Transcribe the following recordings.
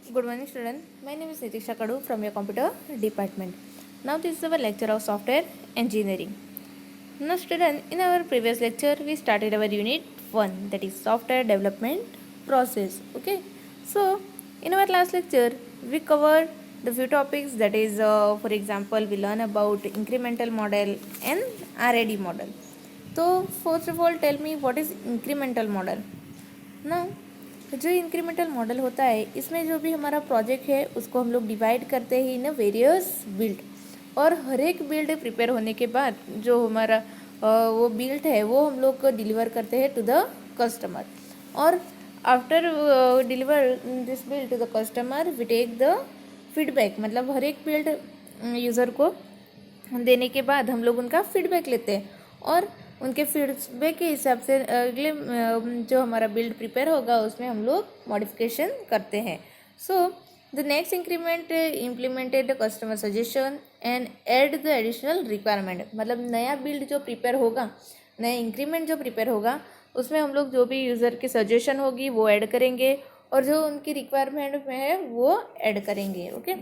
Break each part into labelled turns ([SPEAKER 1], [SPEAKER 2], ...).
[SPEAKER 1] Good morning, student. My name is Nitisha Kadu from your computer department. Now this is our lecture of software engineering. Now, student, in our previous lecture, we started our unit 1, that is software development process. Okay. So, in our last lecture, we covered the few topics, that is, for example, we learn about incremental model and RAD model. So, first of all, tell me what is incremental model. ना जो incremental model होता है, इसमें जो भी हमारा project है उसको हम लोग डिवाइड करते हैं इन वेरियस बिल्ड, और हर एक बिल्ड प्रिपेयर होने के बाद जो हमारा वो बिल्ड है वो हम लोग डिलीवर करते हैं टू द कस्टमर, और after deliver this build to the customer we take the feedback, मतलब हर एक बिल्ड यूज़र को देने के बाद हम लोग उनका फीडबैक लेते हैं, और उनके फीडबैक के हिसाब से अगले जो हमारा बिल्ड प्रिपेयर होगा उसमें हम लोग मॉडिफिकेशन करते हैं. So the next increment implemented customer suggestion and add the additional requirement, मतलब नया बिल्ड जो प्रिपेयर होगा, नया इंक्रीमेंट जो प्रिपेयर होगा उसमें हम लोग जो भी यूज़र की सजेशन होगी वो ऐड करेंगे, और जो उनकी रिक्वायरमेंट में है वो ऐड करेंगे. ओके.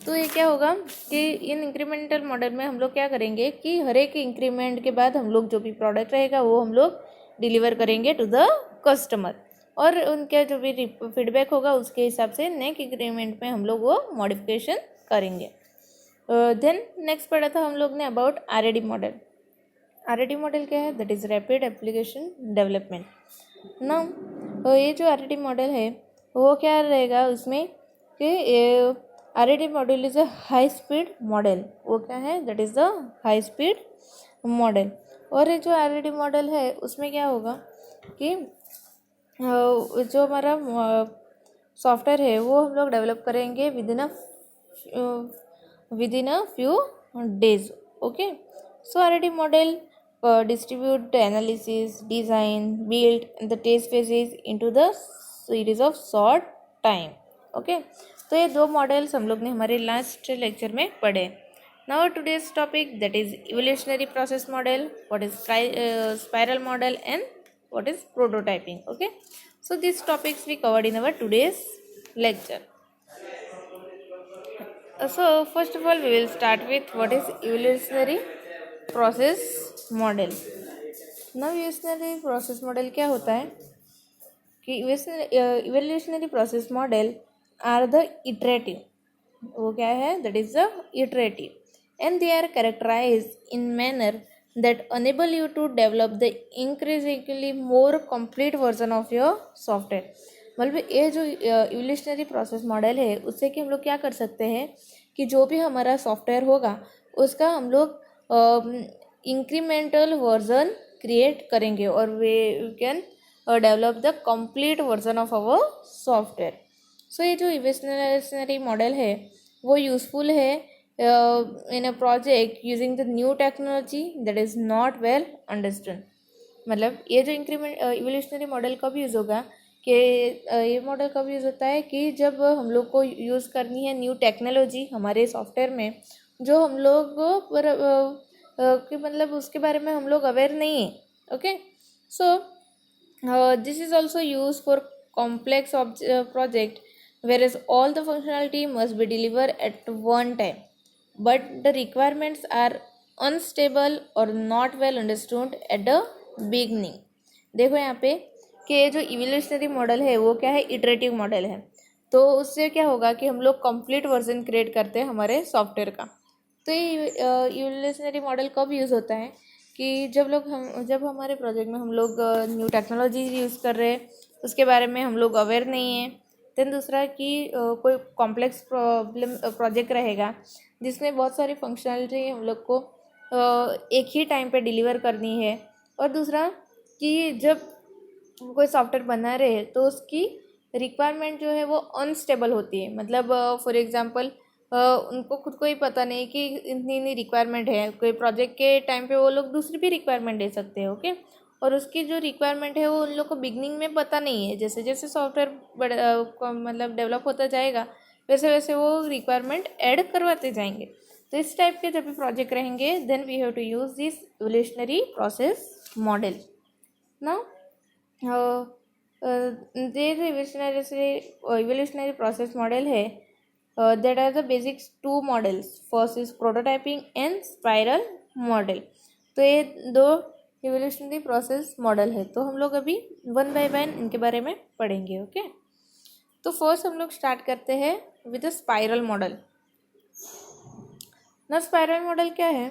[SPEAKER 1] तो ये क्या होगा कि इन इंक्रीमेंटल मॉडल में हम लोग क्या करेंगे कि हर एक इंक्रीमेंट के बाद हम लोग जो भी प्रोडक्ट रहेगा वो हम लोग डिलीवर करेंगे टू द कस्टमर, और उनका जो भी फीडबैक होगा उसके हिसाब से नेक्स्ट इंक्रीमेंट में हम लोग वो मॉडिफिकेशन करेंगे. देन नेक्स्ट पढ़ा था हम लोग ने about RAD model. RAD model क्या है? That is rapid application development. ना ये जो RAD मॉडल है वो क्या रहेगा उसमें कि RAD model is a high speed model. वो क्या है? That is the high speed model. और ये जो RAD मॉडल है उसमें क्या होगा कि जो हमारा सॉफ्टवेयर है वो हम लोग डेवलप करेंगे within a few days. Okay. So RAD model distribute the analysis, design, build, and the test phases into the series of short time. Okay. तो ये दो मॉडल्स हम लोग ने हमारे लास्ट लेक्चर में पढ़े. Now today's topic that is evolutionary process model, what is spiral model and what is prototyping. Okay. So this topics we covered in our today's lecture. So first of all we will start with what is evolutionary process model. now evolutionary process model क्या होता है कि evolutionary process model are the iterative. वो क्या है? that is the iterative, and they are characterized in manner that enable you to develop the increasingly more complete version of your software. मतलब ये जो इवोल्यूशनरी प्रोसेस मॉडल है उससे कि हम लोग क्या कर सकते हैं कि जो भी हमारा सॉफ्टवेयर होगा उसका हम लोग इंक्रीमेंटल वर्जन क्रिएट करेंगे, और we can develop the complete version of our software. So ये जो इवोल्यूशनरी मॉडल है वो यूज़फुल है in a project using the new technology that is not well understood. मतलब ये जो इवोल्यूशनरी मॉडल कब यूज़ होगा कि ये मॉडल कब यूज़ होता है कि जब हम लोग को यूज़ करनी है न्यू टेक्नोलॉजी हमारे सॉफ्टवेयर में, जो हम लोग कि मतलब उसके बारे में हम लोग अवेयर नहीं है. Okay. So this is also use for complex project whereas all the functionality must be delivered at one time, but the requirements are unstable or not well understood at the beginning. देखो यहाँ पे कि ये जो evolutionary model है वो क्या है? इटरेटिव मॉडल है. तो उससे क्या होगा कि हम लोग कंप्लीट वर्जन क्रिएट करते हैं हमारे सॉफ्टवेयर का. तो ये इवोल्यूशनरी मॉडल कब यूज़ होता है कि जब हमारे प्रोजेक्ट में हम लोग न्यू टेक्नोलॉजी यूज़ कर रहे हैं उसके बारे में हम लोग अवेयर नहीं है. देन दूसरा कि कोई कॉम्प्लेक्स प्रोजेक्ट रहेगा जिसमें बहुत सारी फंक्शनलिटी हम लोग को एक ही टाइम पे डिलीवर करनी है. और दूसरा कि जब कोई सॉफ्टवेयर बना रहे हैं तो उसकी रिक्वायरमेंट जो है वो अनस्टेबल होती है. मतलब फॉर एग्जांपल उनको खुद को ही पता नहीं कि इतनी रिक्वायरमेंट है. कोई प्रोजेक्ट के टाइम पे वो लोग दूसरी भी रिक्वायरमेंट दे सकते हैं. ओके. और उसकी जो रिक्वायरमेंट है वो उन लोग को बिगनिंग में पता नहीं है. जैसे जैसे सॉफ्टवेयर मतलब डेवलप होता जाएगा वैसे वैसे वो रिक्वायरमेंट ऐड करवाते जाएंगे. तो इस टाइप के जब भी प्रोजेक्ट रहेंगे then we have to use this evolutionary process model. Now there evolutionary process model है that are the basics two models. First is prototyping and spiral model. तो ये दो इवोल्यूशनरी प्रोसेस मॉडल है. तो हम लोग अभी वन बाय वन इनके बारे में पढ़ेंगे. ओके, तो फर्स्ट हम लोग स्टार्ट करते हैं विद द स्पाइरल मॉडल. ना स्पाइरल मॉडल क्या है?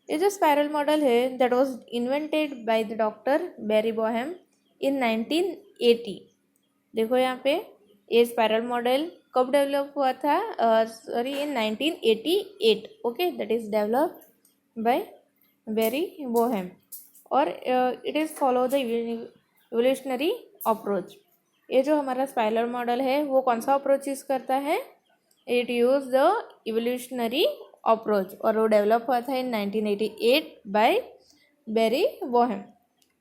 [SPEAKER 1] ये जो स्पाइरल मॉडल है that was invented by the doctor Barry Boehm in 1980. देखो यहाँ पे ये स्पाइरल मॉडल कब डेवलप हुआ था? Sorry, in 1988. Okay, that is develop by Barry Boehm और it is follow the evolutionary approach. ये जो हमारा स्पाइरल मॉडल है वो कौन सा अप्रोच यूज़ करता है? It use the evolutionary approach और वो डेवलप हुआ था इन 1988 बाय बैरी बोहेम.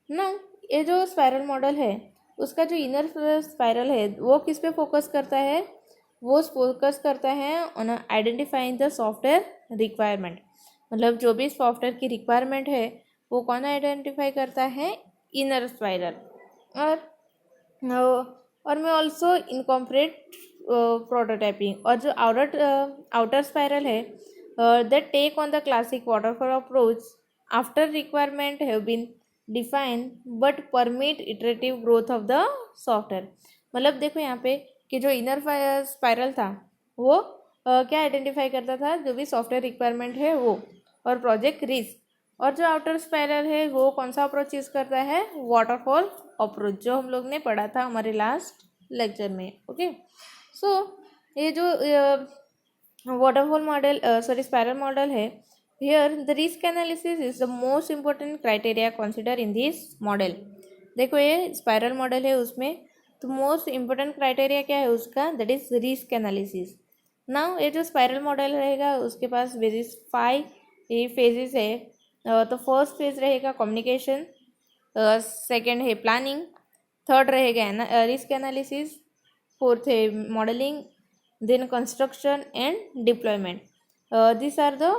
[SPEAKER 1] ना ये जो स्पाइरल मॉडल है उसका जो इनर स्पाइरल है वो किस पे फोकस करता है? वो फोकस करता है on identifying the software requirement. मतलब जो भी सॉफ्टवेयर की रिक्वायरमेंट है वो कौन आइडेंटिफाई करता है? Inner spiral. और मैं ऑल्सो इनकॉर्पोरेट प्रोटोटाइपिंग. और जो आउटर स्पाइरल है that take on the classic waterfall approach after requirement have been define but permit iterative growth of the software. मतलब देखो यहाँ पे कि जो इनर स्पाइरल था वो क्या आइडेंटिफाई करता था? जो भी सॉफ्टवेयर रिक्वायरमेंट है वो और प्रोजेक्ट रिस्क. और जो आउटर स्पाइरल है वो कौन सा अप्रोच यूज़ करता है? वाटरफॉल अप्रोच, जो हम लोग ने पढ़ा था हमारे लास्ट लेक्चर में. ओके, सो ये जो वाटरफॉल मॉडल स्पाइरल मॉडल है, here the risk analysis is the most important criteria consider in this model. देखो ये स्पाइरल मॉडल है उसमें तो मोस्ट इम्पोर्टेंट क्राइटेरिया क्या है उसका? That is risk analysis. Now ये जो स्पाइरल मॉडल रहेगा उसके पास बेसिस 5 फेजेस है. तो फर्स्ट फेज रहेगा कम्युनिकेशन, सेकंड है प्लानिंग, थर्ड रहेगा रिस्क एनालिसिस, फोर्थ है modelling, then construction and deployment. This are the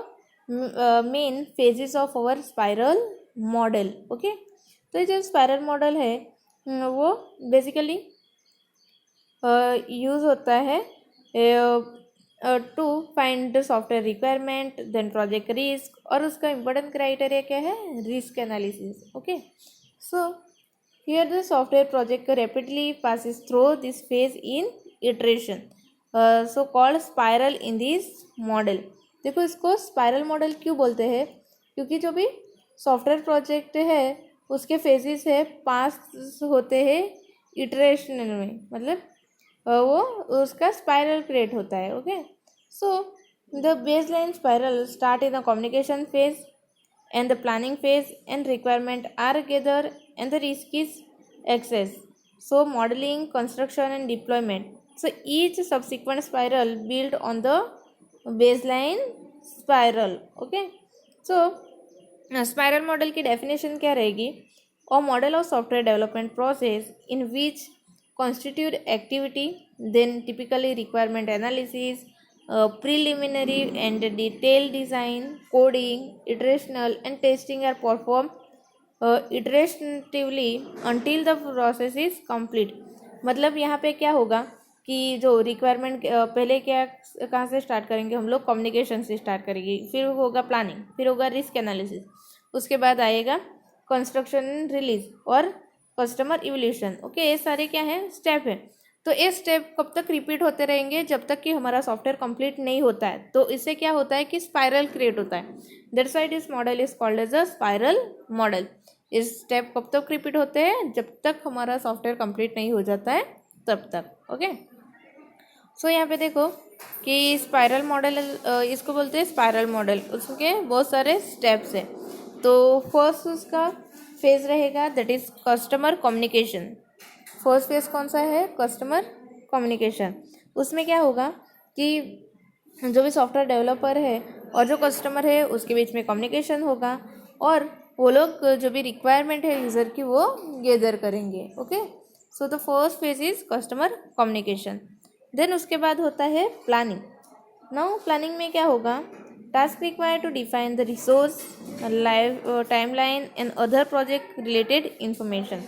[SPEAKER 1] main phases of our spiral model. Okay, तो ये जो स्पाइरल मॉडल है वो बेसिकली यूज़ होता है to find the software requirement, then project risk. और उसका इम्पोर्टेंट क्राइटेरिया क्या है? Risk analysis. Okay, so here the software project rapidly passes through this phase in iteration, so called spiral in this model. देखो इसको spiral model क्यों बोलते हैं? क्योंकि जो भी सॉफ्टवेयर प्रोजेक्ट है उसके फेजेस है पास होते हैं इटरेशन में. मतलब वो उसका स्पाइरल क्रिएट होता है. Okay, so the base line spiral start in the communication phase and the planning phase and requirement are gathered and the risk is access. So modeling, construction and deployment. So each subsequent spiral build on the baseline spiral. Okay, so spiral model की definition क्या रहेगी? A model of software development process in which constitute activity, then typically requirement analysis, preliminary and detailed design, coding, iterational and testing are performed iteratively until the process is complete. मतलब यहाँ पे क्या होगा कि जो requirement पहले क्या कहाँ से स्टार्ट करेंगे हम लोग? कम्युनिकेशन से स्टार्ट करेंगे, फिर होगा प्लानिंग, फिर होगा रिस्क एनालिसिस, उसके बाद आएगा कंस्ट्रक्शन रिलीज और कस्टमर इवोल्यूशन. ओके, ये सारे क्या है? स्टेप है. तो ये स्टेप कब तक रिपीट होते रहेंगे? जब तक कि हमारा सॉफ्टवेयर कंप्लीट नहीं होता है. तो इससे क्या होता है कि स्पाइरल क्रिएट होता है. That's why this model is called as a spiral model. इस स्टेप कब तक रिपीट होते हैं? जब तक हमारा सॉफ्टवेयर कंप्लीट नहीं हो जाता है तब तक. ओके, सो यहाँ पे देखो कि स्पाइरल मॉडल इसको बोलते हैं स्पाइरल मॉडल. उसके बहुत सारे स्टेप्स हैं. तो फर्स्ट उसका फेज रहेगा that is customer communication. First phase कौन सा है? Customer communication. उसमें क्या होगा कि जो भी सॉफ्टवेयर डेवलपर है और जो कस्टमर है उसके बीच में कम्युनिकेशन होगा और वो लोग जो भी रिक्वायरमेंट है यूज़र की वो गैदर करेंगे. Okay, so the first phase is customer communication. Then उसके बाद होता है प्लानिंग. नाउ प्लानिंग में क्या होगा? Task required to define the resource, live timeline and other project related information.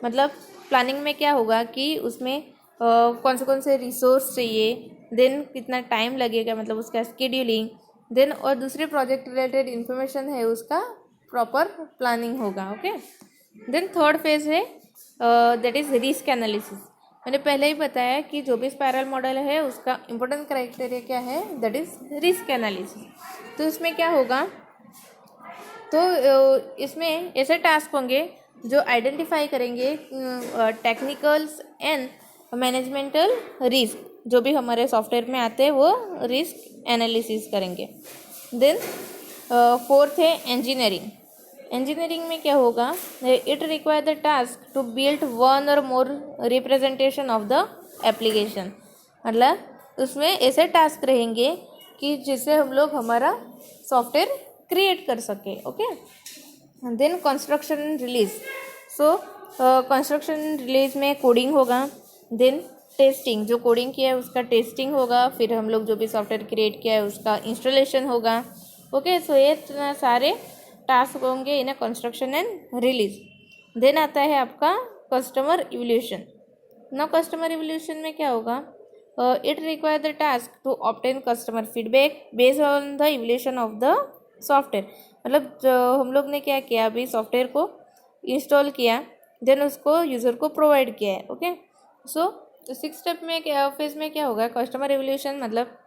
[SPEAKER 1] मतलब प्लानिंग में क्या होगा कि उसमें कौन से रिसोर्स चाहिए, देन कितना टाइम लगेगा, मतलब उसका स्केड्यूलिंग, देन और दूसरे प्रोजेक्ट रिलेटेड इंफॉर्मेशन है उसका प्रॉपर प्लानिंग होगा. ओके. देन थर्ड फेज है दैट इज रिस्क एनालिसिस. मैंने पहले ही बताया कि जो भी स्पाइरल मॉडल है उसका इंपॉर्टेंट क्राइटेरिया क्या है, दैट इज रिस्क एनालिसिस. तो इसमें क्या होगा, तो इसमें ऐसे टास्क होंगे जो आइडेंटिफाई करेंगे टेक्निकल्स एंड मैनेजमेंटल रिस्क, जो भी हमारे सॉफ्टवेयर में आते हैं वो रिस्क एनालिसिस करेंगे. देन फोर्थ है इंजीनियरिंग. इंजीनियरिंग में क्या होगा, it require the task to build one or more representation of the application. मतलब उसमें ऐसे टास्क रहेंगे कि जिससे हम लोग हमारा सॉफ्टवेयर क्रिएट कर सके. Okay. Then construction and release. So construction release में कोडिंग होगा. देन टेस्टिंग, जो कोडिंग किया है उसका टेस्टिंग होगा. फिर हम लोग जो भी सॉफ्टवेयर क्रिएट किया है उसका इंस्टॉलेशन होगा. ओके. सो ये सारे टास्क होंगे in construction and release. Then आता है आपका customer evolution. Now customer evolution में क्या होगा, it require the task to obtain customer feedback based on the evolution of the software. मतलब जो हम लोग ने क्या किया, अभी सॉफ्टवेयर को इंस्टॉल किया, देन उसको यूज़र को प्रोवाइड किया है. ओके. सो सिक्स स्टेप में क्या, फेज में क्या होगा, कस्टमर इवोल्यूशन. मतलब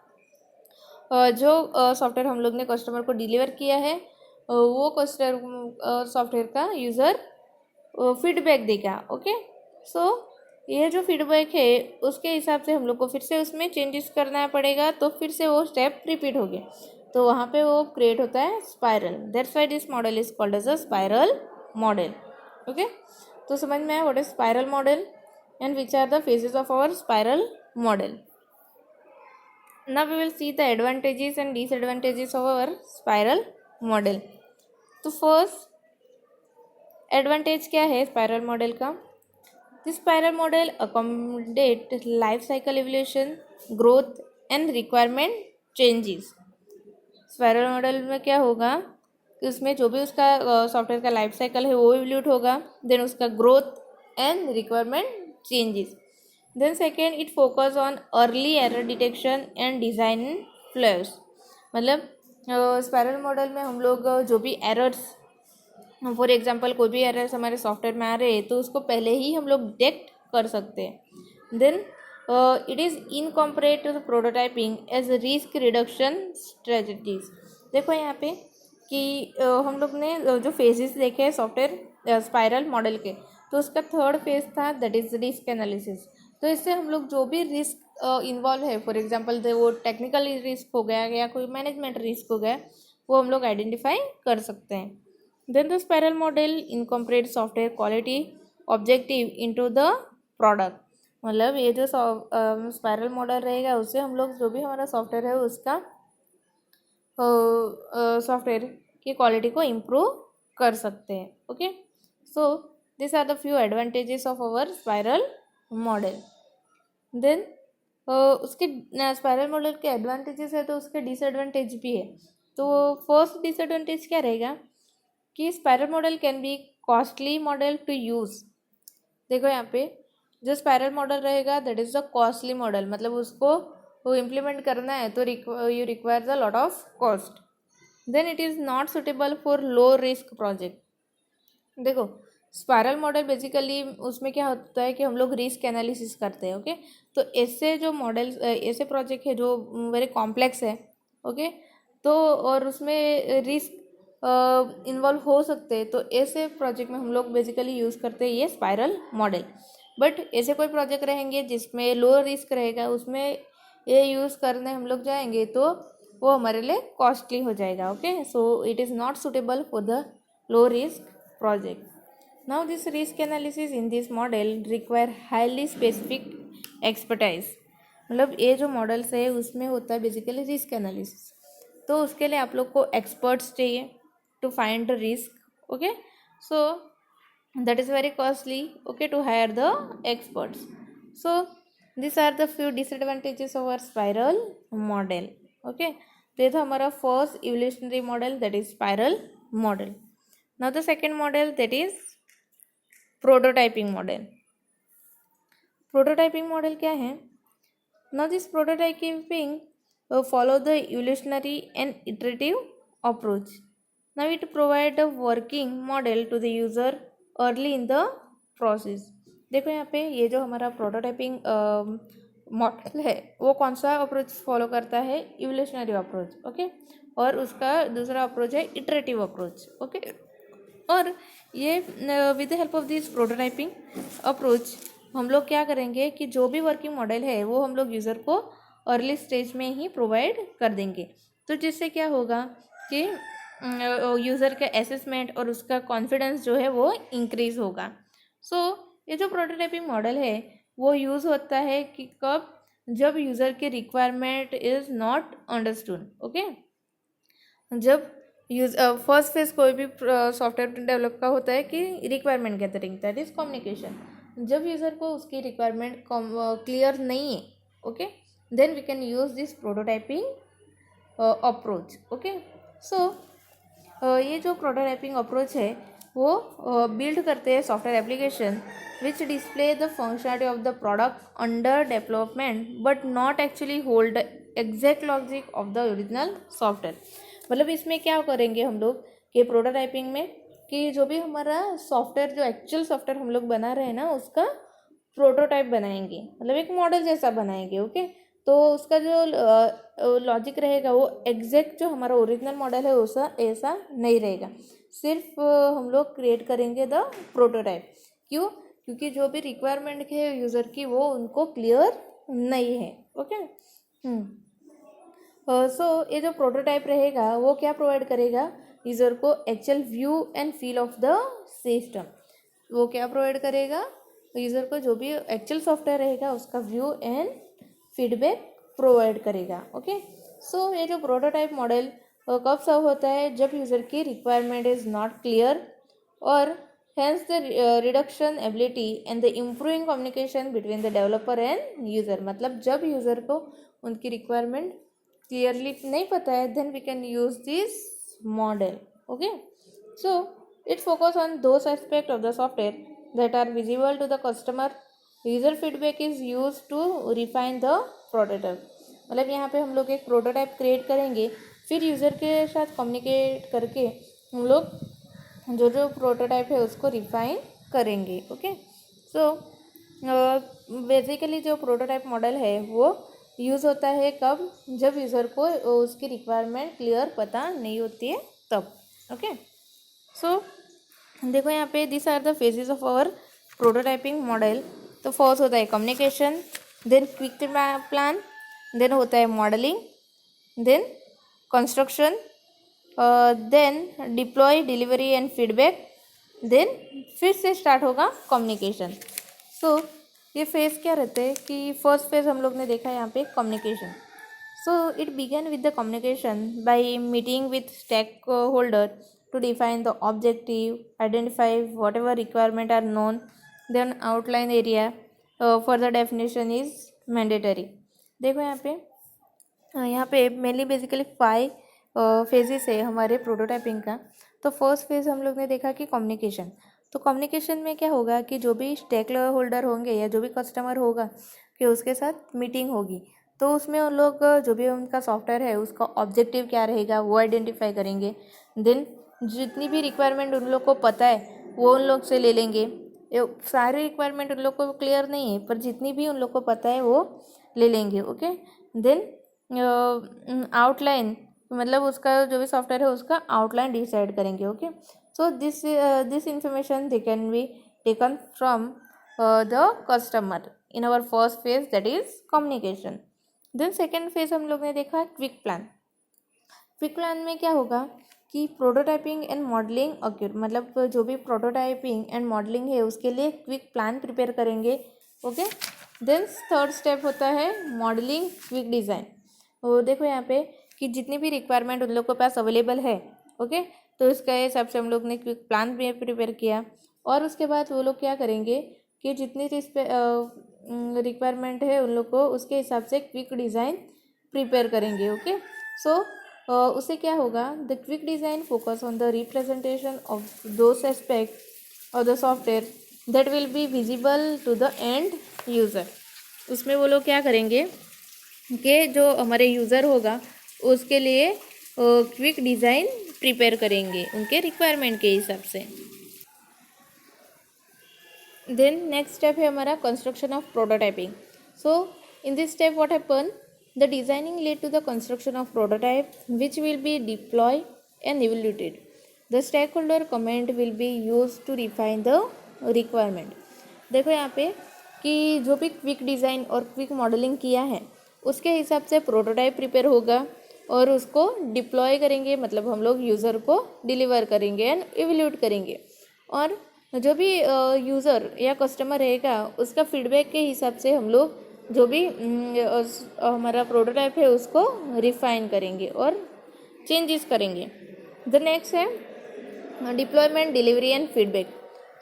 [SPEAKER 1] जो सॉफ्टवेयर हम लोग ने कस्टमर को डिलीवर किया है वो कस्टमर सॉफ्टवेयर का यूज़र फीडबैक देगा. ओके. सो ये जो फीडबैक है उसके हिसाब से हम लोग को फिर से उसमें चेंजेस करना पड़ेगा, तो फिर से वो स्टेप रिपीट हो गया, तो वहाँ पे वो क्रिएट होता है spiral. That's why this model is called as a spiral model. Okay. तो समझ में आया what is spiral model and which are the phases of our spiral model. Now we will see the advantages and disadvantages of our spiral model. तो first advantage क्या है spiral model का, this spiral model accommodate life cycle evolution, growth and requirement changes. Spiral model में क्या होगा कि उसमें जो भी उसका सॉफ्टवेयर का लाइफ साइकिल है वो इवोल्यूट होगा, देन उसका growth and requirement changes. Then second, it focus on early error detection and design flaws. मतलब स्पाइरल मॉडल में हम लोग जो भी एरर्स, फॉर एग्जांपल कोई भी एरर्स हमारे सॉफ्टवेयर में आ रहे हैं तो उसको पहले ही हम लोग डिटेक्ट कर सकते हैं. Then it is incorporate prototyping as risk reduction strategies. देखो यहाँ पे कि हम लोग ने जो फेजेस देखे हैं सॉफ्टवेयर स्पाइरल मॉडल के, तो उसका थर्ड फेज था दैट इज़ रिस्क एनालिसिस. तो इससे हम लोग जो भी रिस्क इन्वॉल्व है, फॉर एग्जांपल वो टेक्निकल रिस्क हो गया या कोई मैनेजमेंट रिस्क हो गया, वो हम लोग आइडेंटिफाई कर सकते हैं. Then the spiral model incorporate software quality objective into the product. मतलब ये जो स्पाइरल मॉडल रहेगा उससे हम लोग जो भी हमारा सॉफ्टवेयर है उसका सॉफ्टवेयर की क्वालिटी को इम्प्रूव कर सकते हैं. Okay. So this are the few advantages of our spiral model. Then उसके स्पाइरल मॉडल के एडवांटेजेस है तो उसके डिसएडवांटेज भी है. तो फर्स्ट डिसएडवांटेज क्या रहेगा कि spiral model can be costly model to use. देखो यहाँ पे जो स्पाइरल मॉडल रहेगा that is the costly model. मतलब उसको वो इम्प्लीमेंट करना है तो you require the lot of cost. Then it is not suitable for low risk project. देखो स्पाइरल मॉडल बेसिकली उसमें क्या होता है कि हम लोग रिस्क एनालिसिस करते हैं. ओके. तो ऐसे जो मॉडल ऐसे प्रोजेक्ट है जो वेरी कॉम्प्लेक्स है. ओके. तो और उसमें रिस्क इन्वॉल्व हो सकते हैं, तो ऐसे प्रोजेक्ट में हम लोग बेसिकली यूज़ करते हैं ये स्पाइरल मॉडल. बट ऐसे कोई प्रोजेक्ट रहेंगे जिसमें लो रिस्क रहेगा, उसमें ये यूज़ करने हम लोग जाएंगे तो वो हमारे लिए कॉस्टली हो जाएगा. Okay. So it is not suitable for the low risk project. Now this risk analysis in this model require highly specific expertise. मतलब ये जो मॉडल्स है उसमें होता है बेसिकली रिस्क एनालिसिस, तो उसके लिए आप लोग को एक्सपर्ट्स चाहिए to find the risk. Okay. So that is very costly. Okay. To hire the experts. So this are the few disadvantages of our spiral model. Okay. तो ये था हमारा first evolutionary model that is spiral model. Now the second model that is prototyping model. Prototyping model क्या है? Now this prototyping follow the evolutionary and iterative approach. Now it provide a working model to the user early in the process. देखो यहाँ पे ये जो हमारा prototyping model है वो कौन सा अप्रोच फॉलो करता है? Evolutionary approach, okay. और उसका दूसरा अप्रोच है इटरेटिव अप्रोच, ओके। और ये with the help of this prototyping approach हम लोग क्या करेंगे कि जो भी वर्किंग मॉडल है वो हम लोग यूज़र को अर्ली स्टेज में ही प्रोवाइड कर देंगे। तो जिससे क्या होगा कि यूज़र का असेसमेंट और उसका कॉन्फिडेंस जो है वो इंक्रीज़ होगा। सो ये जो प्रोटोटाइपिंग मॉडल है वो यूज़ होता है कि कब? जब यूज़र के requirement is not understood, okay. जब फर्स्ट फेज कोई भी सॉफ्टवेयर डेवलप का होता है कि requirement gathering, that is communication. जब यूज़र को उसकी रिक्वायरमेंट क्लियर नहीं है, okay, then we can use this prototyping approach, okay. So ये जो प्रोटोटाइपिंग अप्रोच है वो बिल्ड करते हैं software application which display the functionality of the product under development but not actually hold exact logic of the original software. मतलब इसमें क्या करेंगे हम लोग कि प्रोटोटाइपिंग में कि जो भी हमारा सॉफ्टवेयर, जो एक्चुअल सॉफ्टवेयर हम लोग बना रहे हैं ना, उसका प्रोटोटाइप बनाएंगे, मतलब एक मॉडल जैसा बनाएंगे, ओके। तो उसका जो लॉजिक रहेगा वो एग्जैक्ट जो हमारा ओरिजिनल मॉडल है उसका ऐसा नहीं रहेगा। सिर्फ हम लोग क्रिएट करेंगे द प्रोटोटाइप। क्यों? क्योंकि जो भी रिक्वायरमेंट है यूज़र की वो उनको क्लियर नहीं है, ओके। सो ये जो प्रोटोटाइप रहेगा वो क्या प्रोवाइड करेगा? यूज़र को actual view and feel of the system. वो क्या प्रोवाइड करेगा? यूज़र को जो भी एक्चुअल सॉफ्टवेयर रहेगा उसका व्यू एंड फीडबैक प्रोवाइड करेगा, ओके। सो ये जो प्रोटोटाइप मॉडल कब सर्व होता है? जब यूज़र की रिक्वायरमेंट इज़ नॉट क्लियर और hence the reduction ability and the improving communication between the developer and user। मतलब जब यूज़र को उनकी रिक्वायरमेंट क्लियरली नहीं पता है, then we can use this model, okay। So it focus on those aspects of the software that are visible to the customer। user feedback is used to refine the prototype। मतलब यहाँ पे हम लोग एक prototype create करेंगे, फिर user के साथ कम्युनिकेट करके हम लोग जो जो प्रोटोटाइप है उसको रिफाइन करेंगे, ओके। सो बेसिकली जो प्रोटोटाइप मॉडल है वो यूज़ होता है कब? जब यूज़र को उसकी रिक्वायरमेंट क्लियर पता नहीं होती है तब, ओके। सो देखो यहाँ पे this are the phases of our prototyping model. तो फर्स्ट होता है communication, then quick plan, then होता है modelling, then construction, then deploy, delivery and feedback, then फिर से स्टार्ट होगा कम्युनिकेशन। सो ये फेज़ क्या रहते हैं कि फर्स्ट फेज़ हम लोग ने देखा यहाँ पे communication. So it began with the communication by meeting with stakeholder to define the objective, identify whatever requirement are known, then outline area for the definition is mandatory. देखो यहाँ पे mainly basically 5 phases है हमारे prototyping का। तो first phase हम लोग ने देखा कि कम्युनिकेशन। तो कम्युनिकेशन में क्या होगा कि जो भी स्टेक होल्डर होंगे या जो भी कस्टमर होगा कि उसके साथ मीटिंग होगी, तो उसमें उन लोग जो भी उनका सॉफ्टवेयर है उसका ऑब्जेक्टिव क्या रहेगा वो आइडेंटिफाई करेंगे। देन जितनी भी रिक्वायरमेंट उन लोग को पता है वो उन लोग से ले लेंगे। सारी रिक्वायरमेंट उन लोग को क्लियर नहीं है पर जितनी भी उन लोग को पता है वो ले लेंगे, ओके। देन आउटलाइन, मतलब उसका जो भी सॉफ्टवेयर है उसका आउटलाइन डिसाइड करेंगे, okay. So this information they can be taken from the customer in our first phase, that is communication. Then second phase हम लोग ने देखा क्विक प्लान। क्विक प्लान में क्या होगा कि प्रोटोटाइपिंग एंड मॉडलिंग ऑक्यूर, मतलब जो भी प्रोटोटाइपिंग एंड मॉडलिंग है उसके लिए क्विक प्लान प्रिपेयर करेंगे, ओके। देन थर्ड स्टेप होता है मॉडलिंग क्विक डिज़ाइन। वो देखो यहाँ पे कि जितनी भी रिक्वायरमेंट उन लोग के पास अवेलेबल है, ओके, तो इसके हिसाब से हम लोग ने क्विक प्लान भी प्रिपेयर किया। और उसके बाद वो लोग क्या करेंगे कि जितनी रिक्वायरमेंट है उन लोग को उसके हिसाब से क्विक डिज़ाइन प्रिपेयर करेंगे, ओके। सो उससे क्या होगा, the quick design focus on the representation of those aspect of the software that will be visible to the end user. उसमें वो लोग क्या करेंगे कि जो हमारे यूज़र होगा उसके लिए क्विक डिज़ाइन प्रिपेयर करेंगे उनके रिक्वायरमेंट के हिसाब से। देन नेक्स्ट स्टेप है हमारा construction of prototyping. So in this step what happen, the designing lead to the construction of prototype which will be deploy and evaluated. The stakeholder comment will be use to refine the requirement. देखो यहाँ पे कि जो भी quick design और quick modelling किया है उसके हिसाब से प्रोटोटाइप प्रिपेयर होगा और उसको डिप्लॉय करेंगे, मतलब हम लोग यूज़र को डिलीवर करेंगे एंड इवैल्यूएट करेंगे। और जो भी यूज़र या कस्टमर रहेगा उसका फीडबैक के हिसाब से हम लोग जो भी हमारा प्रोटोटाइप है उसको रिफाइन करेंगे और चेंजेस करेंगे। द नेक्स्ट है deployment, delivery and feedback.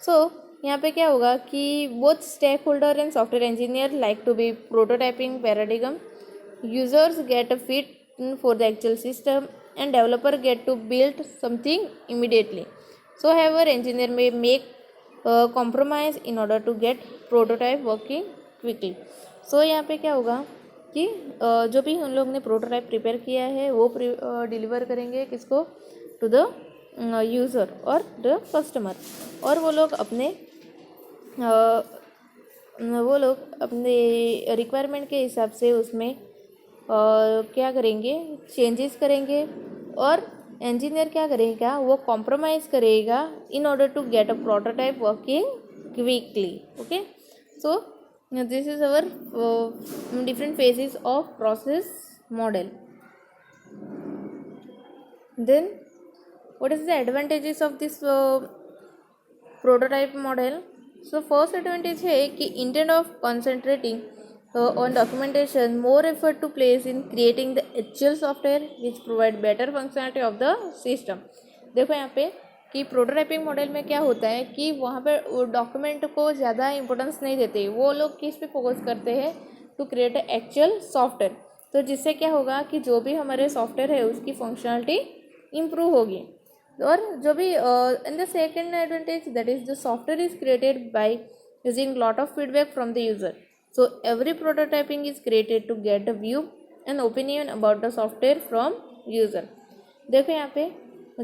[SPEAKER 1] So यहाँ पे क्या होगा कि both stakeholder and software engineer like to be prototyping paradigm. Users get a fit for the actual system and developer get to build something immediately. So however, engineer may make compromise in order to get prototype working quickly. So यहाँ पे क्या होगा कि जो भी हम लोग ने प्रोटोटाइप प्रिपेयर किया है वो डिलीवर करेंगे किसको, टू द यूज़र और द कस्टमर। और वो लोग अपने रिक्वायरमेंट के हिसाब से उसमें क्या करेंगे, चेंजेस करेंगे। और इंजीनियर क्या करेगा, वो कॉम्प्रोमाइज़ करेगा in order to get a prototype working quickly. Okay, so this is our different phases of process model. Then what is the advantages of this prototype model? So first advantage है कि intent of concentrating on documentation, more effort to place in creating the actual software which provide better functionality of the system। देखो यहाँ पे कि prototyping model में क्या होता है कि वहाँ पे डॉक्यूमेंट को ज़्यादा इंपॉर्टेंस नहीं देते, वो लोग किस पे फोकस करते हैं, टू क्रिएट एक्चुअल सॉफ्टवेयर। तो जिससे क्या होगा कि जो भी हमारे सॉफ्टवेयर है उसकी फंक्शनलिटी इम्प्रूव होगी। और जो भी in the second advantage that is the software is created by using lot of feedback from the user. So every prototyping is created to get a view and opinion about the software from user। देखो यहाँ पे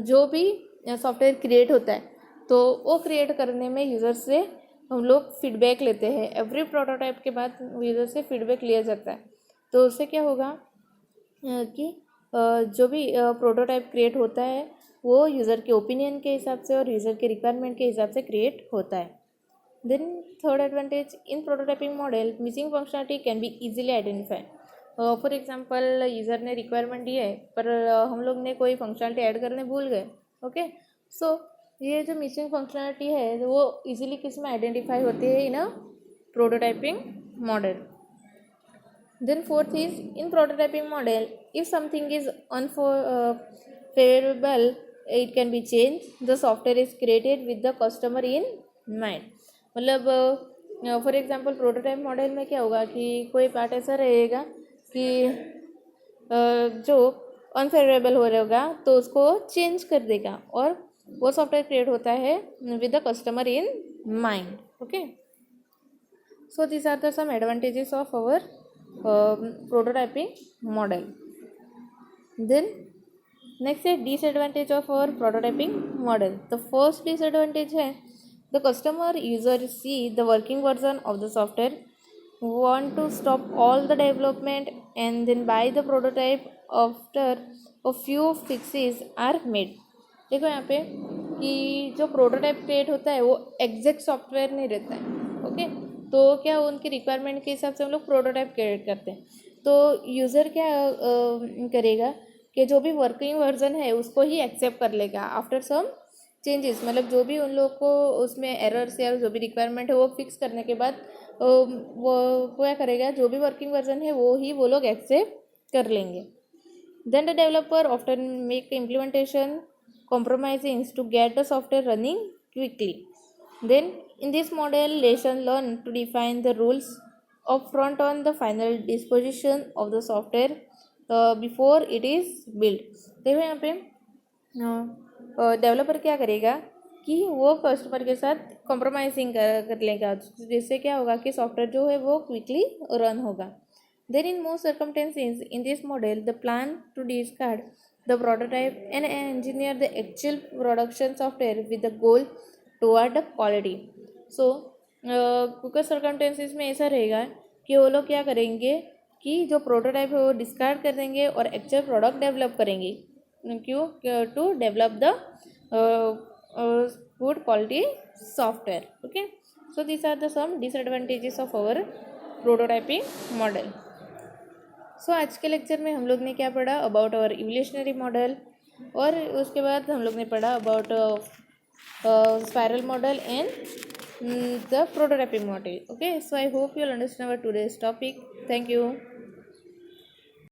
[SPEAKER 1] जो भी software create होता है तो वो create करने में यूज़र से हम लोग फीडबैक लेते हैं। एवरी प्रोटोटाइप के बाद यूज़र से फीडबैक लिया जाता है। तो उससे क्या होगा कि जो भी प्रोटोटाइप क्रिएट होता है वो यूज़र के ओपिनियन के हिसाब से और यूज़र के रिक्वायरमेंट के हिसाब से क्रिएट होता है। Then third advantage in prototyping model, missing functionality can be easily identified। For example, user ने रिक्वायरमेंट दी है पर हम लोग ने कोई फंक्शनलिटी ऐड करने भूल गए। ओके, सो ये जो मिसिंग फंक्शनलिटी है वो इजीली किस में आइडेंटिफाई होती है, in a prototyping model. Then fourth is in prototyping model, if something is unfavorable, it can be changed। The software is created with the customer in mind। मतलब for example prototype model में क्या होगा कि कोई part ऐसा रहेगा कि जो अनफेवरेबल हो रहेगा तो उसको चेंज कर देगा और वो सॉफ्टवेयर क्रिएट होता है with the customer in mind. Okay, so this are the some advantages of our prototyping model. Then next है disadvantage of our prototyping model. The first disadvantage है the customer user see the working version of the software, want to stop all the development and then buy the prototype after a few fixes are made। देखो यहाँ पे कि जो prototype create होता है वो exact software नहीं रहता है। ओके, तो क्या उनकी रिक्वायरमेंट के हिसाब से हम लोग प्रोटोटाइप क्रिएट करते हैं। तो यूज़र क्या करेगा कि जो भी वर्किंग वर्जन है उसको ही एक्सेप्ट कर लेगा आफ्टर सम चेंजेस। मतलब जो भी उन लोग को उसमें एरर्स या जो भी रिक्वायरमेंट है वो फिक्स करने के बाद वो क्या करेगा, जो भी वर्किंग वर्जन है वो लोग एक्सेप्ट कर लेंगे। Then the developer often make implementation compromising to get the software running quickly। Then in this model, lesson learn to define the rules upfront on the final disposition of the software before it is built। देखो यहाँ पे developer क्या करेगा कि वो customer के साथ compromising कर लेगा, जिससे क्या होगा कि सॉफ्टवेयर जो है वो क्विकली रन होगा. Then in most circumstances in this model the plan to discard the prototype and engineer the actual production software with the goal toward the quality. So कुछ सर्कमटेंसेस में ऐसा रहेगा कि वो लोग क्या करेंगे कि जो प्रोटोटाइप है वो डिस्कार्ड कर देंगे और एक्चुअल प्रोडक्ट डेवलप करेंगे. क्यों? To develop the good quality software. Okay, so this are the some disadvantages of our prototyping model. So आज के लेक्चर में हम लोग ने क्या पढ़ा? अबाउट आवर इवोल्यूशनरी मॉडल, और उसके बाद हम लोग ने पढ़ा about spiral model and the prototyping model. Okay, so I hope you'll understand our today's topic. Thank you.